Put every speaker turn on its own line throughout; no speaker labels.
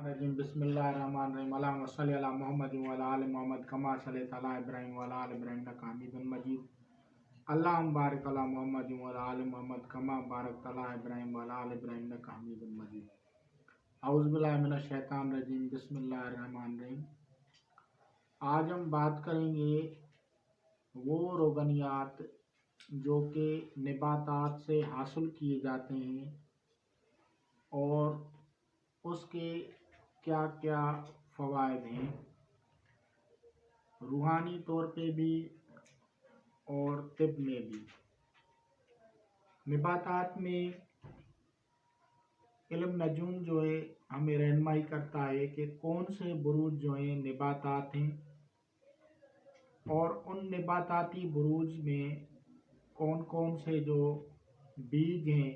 रजीम बिस्मिल्लाहिर्रहमानिर्रहीम अल्लाहुम्मा सल्लि अला मुहम्मद व अला आलि मुहम्मद कमा सल्लैता अला इब्राहीम व अला आलि इब्राहीम इन्नका हमीदुम मजीद अल्लाहुम्मा बारिक अला मुहम्मद व अला आलि मुहम्मद कमा बारकता अला इब्राहीम व अला आलि इब्राहीम इन्नका हमीदुम मजीद। औज़ु बिल्लाहि मिनश शैतानिर रजीम बिस्मिल्लाहिर्रहमानिर्रहीम। आज हम बात करेंगे वो रोगनियात जो कि नबातात से हासिल किए जाते हैं और उसके क्या क्या फ़वाइद हैं, रूहानी तौर पे भी और तिब में भी। नबातात में इल्म नजूम जो है हमें रहनुमाई करता है कि कौन से बुरूज जो हैं नबातात हैं और उन नबाताती बुरूज में कौन कौन से जो बीज हैं,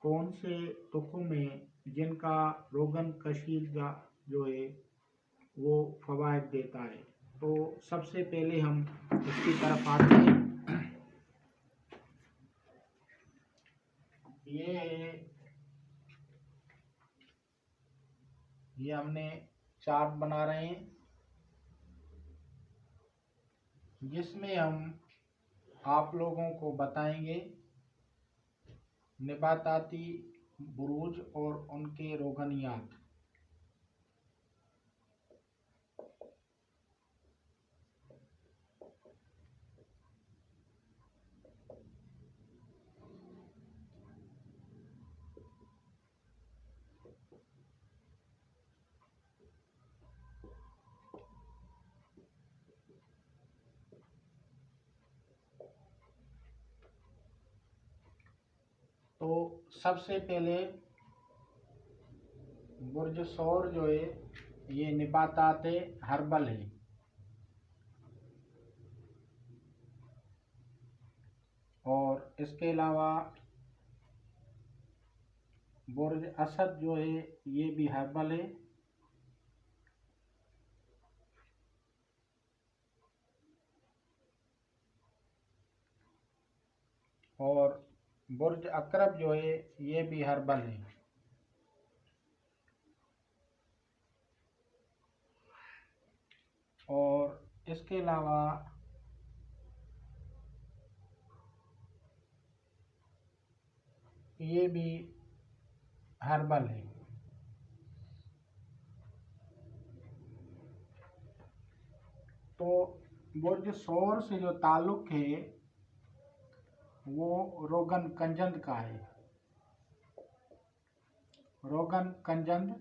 कौन से तुख़्म हैं जिनका रोगन कशीदा जो है वो फ़वाइद देता है। तो सबसे पहले हम इसकी तरफ आते हैं। ये हमने चार्ट बना रहे हैं जिसमें हम आप लोगों को बताएंगे नबाताती बुरूज और उनके रोगनियात। तो सबसे पहले बुर्ज सौर जो है ये नबातात हर्बल है और इसके अलावा बुर्ज असद जो है ये भी हर्बल है और बुर्ज अकरब जो है ये भी हर्बल है। और इसके अलावा ये भी हर्बल है। तो बुर्ज सौर से जो ताल्लुक़ है वो रोगन कंजंद का है। रोगन कंजंद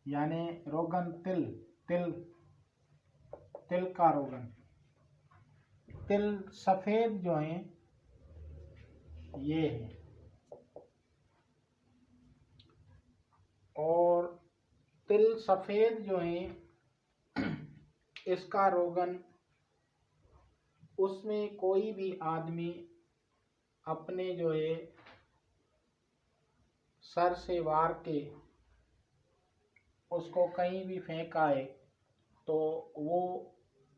यानी रोगन तिल तिल तिल का रोगन। तिल सफ़ेद जो हैं ये है और तिल सफ़ेद जो हैं इसका रोगन उसमें कोई भी आदमी अपने जो है सर से वार के उसको कहीं भी फेंक आए तो वो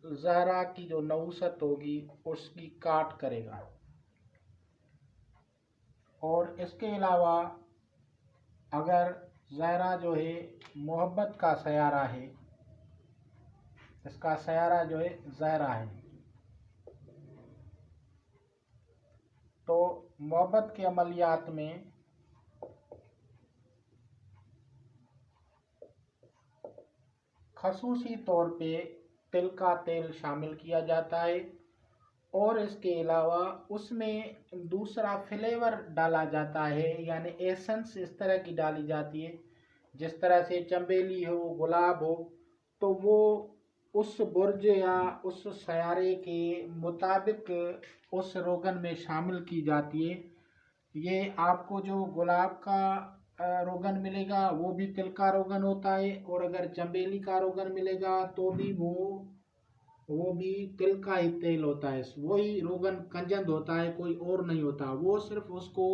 ज़हरा की जो नौसत होगी उसकी काट करेगा। और इसके अलावा अगर ज़हरा जो है मोहब्बत का सयारा है, इसका सयारा जो है ज़हरा है, तो मोहब्बत के अमलियात में खसूसी तौर पे तिल का तेल शामिल किया जाता है और इसके अलावा उसमें दूसरा फ्लेवर डाला जाता है, यानी एसेंस इस तरह की डाली जाती है जिस तरह से चंबेली हो, गुलाब हो, तो वो उस बुर्ज या उस सयारे के मुताबिक उस रोगन में शामिल की जाती है। ये आपको जो गुलाब का रोगन मिलेगा वो भी तिल का रोगन होता है और अगर चंबेली का रोगन मिलेगा तो भी वो भी तिल का ही तेल होता है। वही रोगन कंजंद होता है, कोई और नहीं होता। वो सिर्फ उसको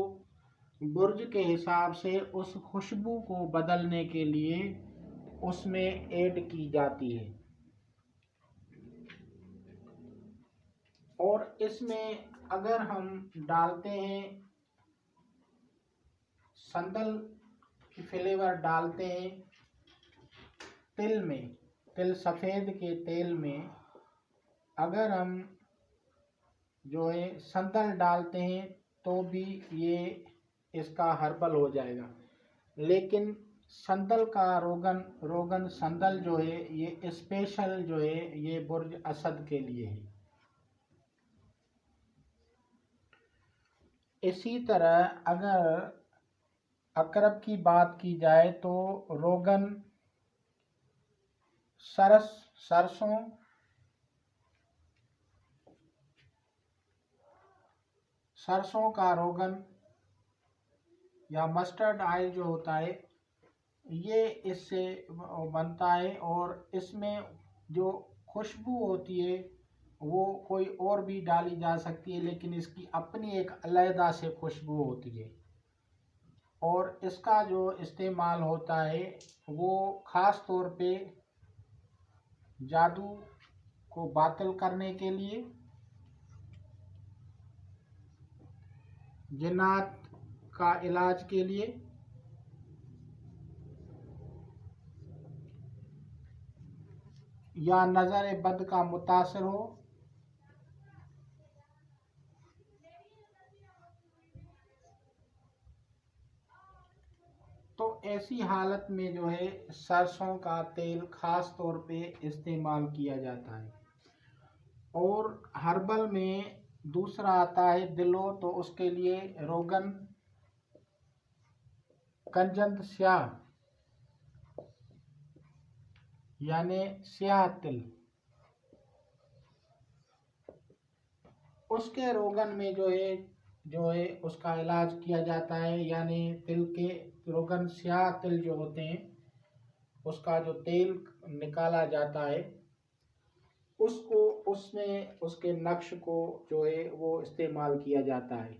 बुर्ज के हिसाब से उस खुशबू को बदलने के लिए उसमें ऐड की जाती है। और इसमें अगर हम डालते हैं संदल की फ्लेवर डालते हैं तिल में, तिल सफ़ेद के तेल में अगर हम जो है संदल डालते हैं तो भी ये इसका हर्बल हो जाएगा। लेकिन संदल का रोगन संदल जो है ये स्पेशल जो है ये बुर्ज असद के लिए है। इसी तरह अगर अकरब की बात की जाए तो रोगन सरसों का रोगन या मस्टर्ड ऑयल जो होता है ये इससे बनता है और इसमें जो खुशबू होती है वो कोई और भी डाली जा सकती है, लेकिन इसकी अपनी एक अलग से खुशबू होती है। और इसका जो इस्तेमाल होता है वो ख़ास तौर पे जादू को बातिल करने के लिए, जिन्नात का इलाज के लिए, या नज़र बद का मुतासर हो तो ऐसी हालत में जो है सरसों का तेल ख़ास तौर पे इस्तेमाल किया जाता है। और हर्बल में दूसरा आता है दिलो, तो उसके लिए रोगन कंजंद स्याह यानी स्याह तिल, उसके रोगन में जो है उसका इलाज किया जाता है। यानी तिल के रोगन स्याह तिल जो होते हैं उसका जो तेल निकाला जाता है उसको उसमें उसके नक्श को जो है वो इस्तेमाल किया जाता है।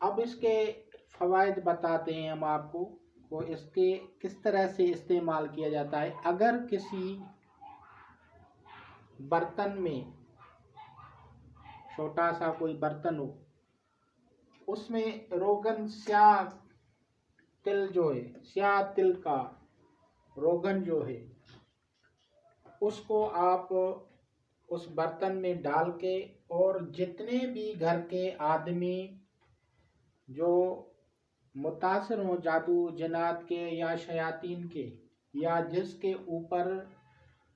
अब इसके फ़वाइद बताते हैं हम आपको, वो इसके किस तरह से इस्तेमाल किया जाता है। अगर किसी बर्तन में, छोटा सा कोई बर्तन हो, उसमें रोगन स्याह तिल जो है, स्याह तिल का रोगन जो है उसको आप उस बर्तन में डाल के और जितने भी घर के आदमी जो मुतासिर हों जादू जिन्नात के या शयातीन के, या जिसके ऊपर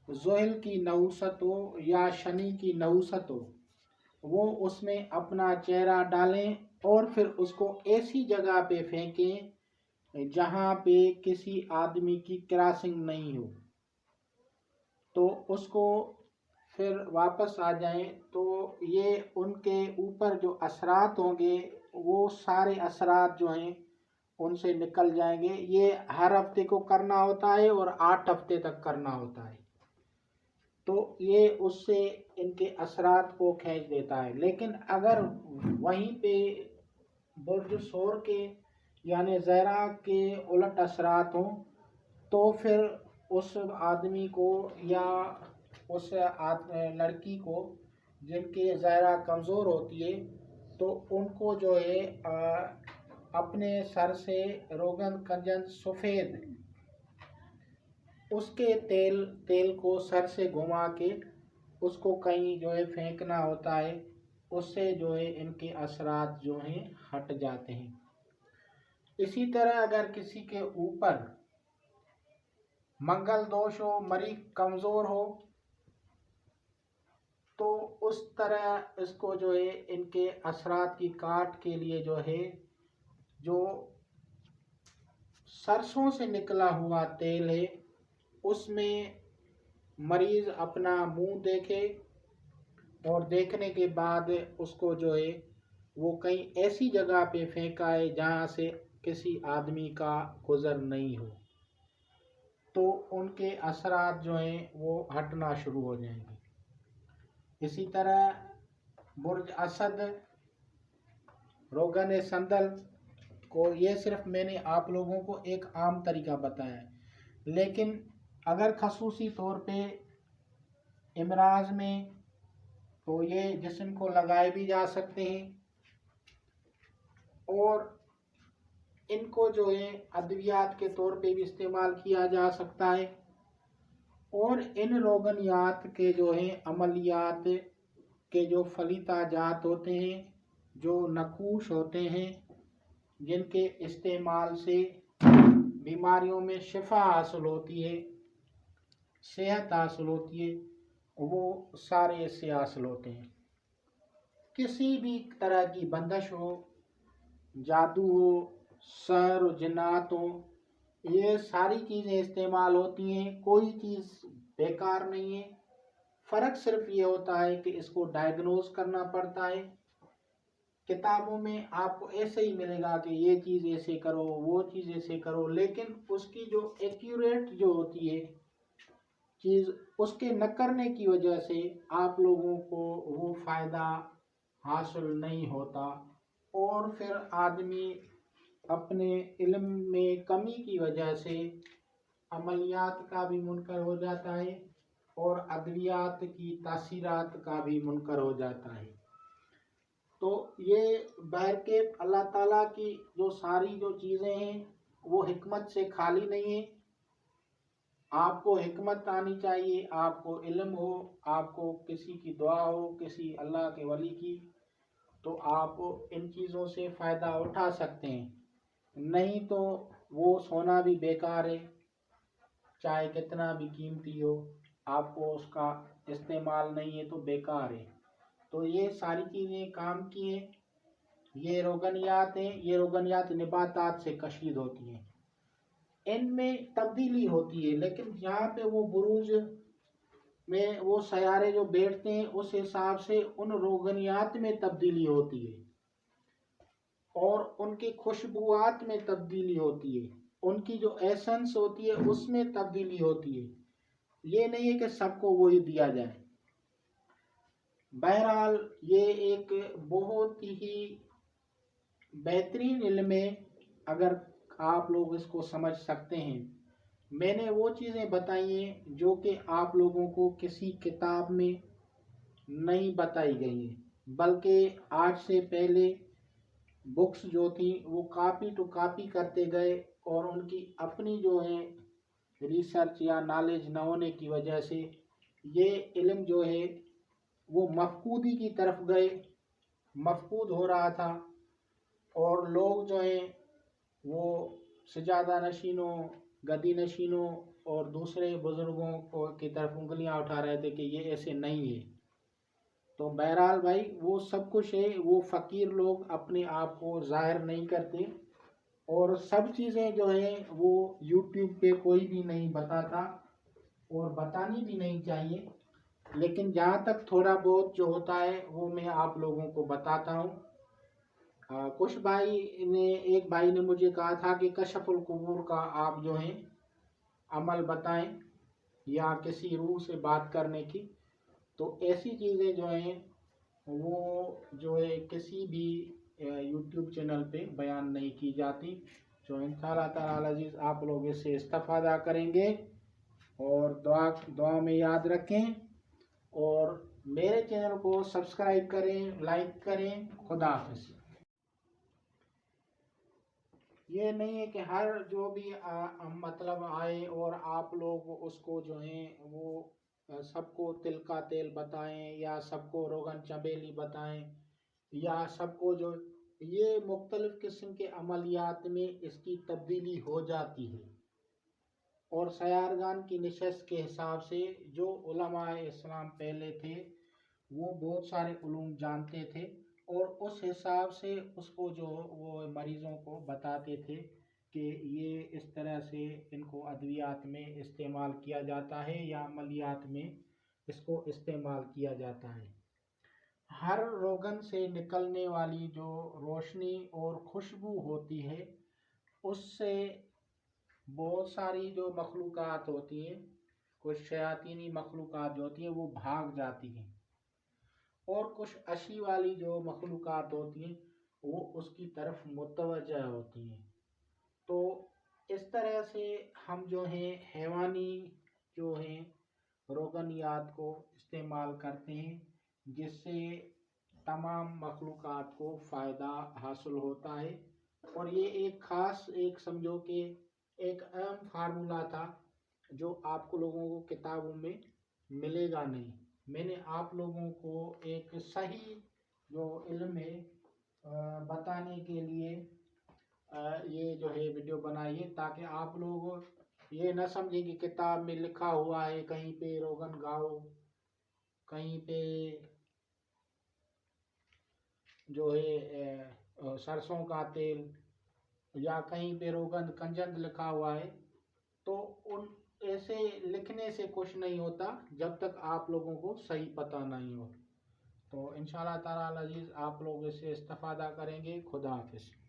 ज़ोहिल की नहुसत हो या शनि की नहुसत हो, वो उसमें अपना चेहरा डालें और फिर उसको ऐसी जगह पे फेंकें जहाँ पे किसी आदमी की क्रॉसिंग नहीं हो, तो उसको फिर वापस आ जाएं तो ये उनके ऊपर जो असरात होंगे वो सारे असरात जो हैं उनसे निकल जाएंगे। ये हर हफ्ते को करना होता है और 8 हफ्ते तक करना होता है, तो ये उससे इनके असरात को खींच देता है। लेकिन अगर वहीं पे बुर्ज सोर के यानी ज़हरा के उलट असरात हों तो फिर उस आदमी को या उस लड़की को जिनके ज़हरा कमज़ोर होती है तो उनको जो है अपने सर से रोगन कंजन सफ़ेद उसके तेल को सर से घुमा के उसको कहीं जो है फेंकना होता है, उससे जो है इनके असरात जो हैं हट जाते हैं। इसी तरह अगर किसी के ऊपर मंगल दोष हो, मरीज कमज़ोर हो, तो उस तरह इसको जो है इनके असरात की काट के लिए जो है जो सरसों से निकला हुआ तेल है उसमें मरीज़ अपना मुंह देखे और देखने के बाद उसको जो है वो कहीं ऐसी जगह पे फेंका है जहाँ से किसी आदमी का गुज़र नहीं हो, तो उनके असरात जो हैं वो हटना शुरू हो जाएंगे। इसी तरह बुर्ज असद, रोगन संदल को, ये सिर्फ मैंने आप लोगों को एक आम तरीका बताया है, लेकिन अगर खसूसी तौर पे इमराज में तो ये जिस्म को लगाए भी जा सकते हैं और इनको जो है अद्वियात के तौर पे भी इस्तेमाल किया जा सकता है। और इन रोगनियात के जो है अमलियात के जो फलीता जात होते हैं, जो नकूश होते हैं, जिनके इस्तेमाल से बीमारियों में शिफा हासिल होती है, सेहत हासिल होती है, वो सारे इससे हासिल होते हैं। किसी भी तरह की बंदिश हो, जादू हो, सहर हो, जिन्नात हो, ये सारी चीज़ें इस्तेमाल होती हैं। कोई चीज़ बेकार नहीं है। फ़र्क सिर्फ ये होता है कि इसको डायग्नोज करना पड़ता है। किताबों में आपको ऐसे ही मिलेगा कि ये चीज़ ऐसे करो, वो चीज़ ऐसे करो, लेकिन उसकी जो एक्यूरेट जो होती है चीज़, उसके न करने की वजह से आप लोगों को वो फ़ायदा हासिल नहीं होता और फिर आदमी अपने इल्म में कमी की वजह से अमलियात का भी मुनकर हो जाता है और अद्वियात की तासीरात का भी मुनकर हो जाता है। तो ये बहरके अल्लाह ताला की जो सारी जो चीज़ें हैं वो हिकमत से खाली नहीं है। आपको हिकमत आनी चाहिए, आपको इल्म हो, आपको किसी की दुआ हो, किसी अल्लाह के वली की, तो आप इन चीज़ों से फ़ायदा उठा सकते हैं। नहीं तो वो सोना भी बेकार है, चाहे कितना भी कीमती हो, आपको उसका इस्तेमाल नहीं है तो बेकार है। तो ये सारी चीज़ें काम की हैं। ये रोगनियात हैं, ये रोगनियात नबातात से कशीद होती हैं। इनमें तब्दीली होती है, लेकिन जहाँ पे वो बुरूज में वो सयारे जो बैठते हैं उस हिसाब से उन रोगनियात में तब्दीली होती है और उनकी खुशबुआत में तब्दीली होती है, उनकी जो एसेंस होती है उसमें तब्दीली होती है। ये नहीं है कि सबको वही दिया जाए। बहरहाल ये एक बहुत ही बेहतरीन इल्म है अगर आप लोग इसको समझ सकते हैं। मैंने वो चीज़ें बताई हैं जो कि आप लोगों को किसी किताब में नहीं बताई गई हैं, बल्कि आज से पहले बुक्स जो थी वो कॉपी टू कॉपी करते गए और उनकी अपनी जो है रिसर्च या नॉलेज न होने की वजह से ये इल्म जो है वो मफकूदी की तरफ गए, मफकूद हो रहा था और लोग जो हैं वो सजादा नशीनों, गदी नशीनों और दूसरे बुज़ुर्गों को की तरफ उंगलियां उठा रहे थे कि ये ऐसे नहीं है। तो बहरहाल भाई वो सब कुछ है, वो फ़कीर लोग अपने आप को ज़ाहिर नहीं करते और सब चीज़ें जो हैं वो यूट्यूब पे कोई भी नहीं बताता और बतानी भी नहीं चाहिए। लेकिन जहाँ तक थोड़ा बहुत जो होता है वो मैं आप लोगों को बताता हूँ। कुछ भाई ने एक भाई ने मुझे कहा था कि कशफुल कुबूर का आप जो हैं अमल बताएं या किसी रूह से बात करने की। तो ऐसी चीज़ें जो हैं वो जो है किसी भी यूट्यूब चैनल पे बयान नहीं की जाती। जो इंशाअल्लाह ताला अज़ीज़ आप लोग इससे इस्तेफ़ादा करेंगे और दुआ दुआ में याद रखें और मेरे चैनल को सब्सक्राइब करें, लाइक करें। खुदा हाफिज़। ये नहीं है कि हर जो भी मतलब आए और आप लोग उसको जो है वो सबको तिल का तेल बताएं या सबको रोगन चमेली बताएं या सबको जो ये मुख्तलिफ़ किस्म के अमलियात में इसकी तब्दीली हो जाती है। और सयारगान की नशस्त के हिसाब से जो उलमाए इस्लाम पहले थे वो बहुत सारे उलूम जानते थे और उस हिसाब से उसको जो वो मरीज़ों को बताते थे कि ये इस तरह से इनको अद्वियात में इस्तेमाल किया जाता है या अमलियात में इसको इस्तेमाल किया जाता है। हर रोगन से निकलने वाली जो रोशनी और खुशबू होती है उससे बहुत सारी जो मखलूक़ात होती हैं, कुछ शयातीनी मखलूक़ात जो होती हैं वो भाग जाती हैं और कुछ अशी वाली जो मखलूक़ात होती हैं वो उसकी तरफ मुतवज्जा होती हैं। तो इस तरह से हम जो हैं हैवानी जो हैं रोगनियात को इस्तेमाल करते हैं जिससे तमाम मखलूक़ात को फ़ायदा हासिल होता है। और ये एक ख़ास एक समझो कि एक अहम फार्मूला था जो आपको लोगों को किताबों में मिलेगा नहीं। मैंने आप लोगों को एक सही जो इल्म है बताने के लिए ये जो है वीडियो बनाई है, ताकि आप लोग ये न समझें कि किताब में लिखा हुआ है कहीं पे रोगन गाओ, कहीं पे जो है सरसों का तेल, या कहीं पे रोगन कंजन लिखा हुआ है। तो उन ऐसे लिखने से कुछ नहीं होता जब तक आप लोगों को सही पता नहीं हो। तो इंशाल्लाह ताला अजीज़ आप लोग इससे इस्तेफादा करेंगे। खुदा हाफिज़।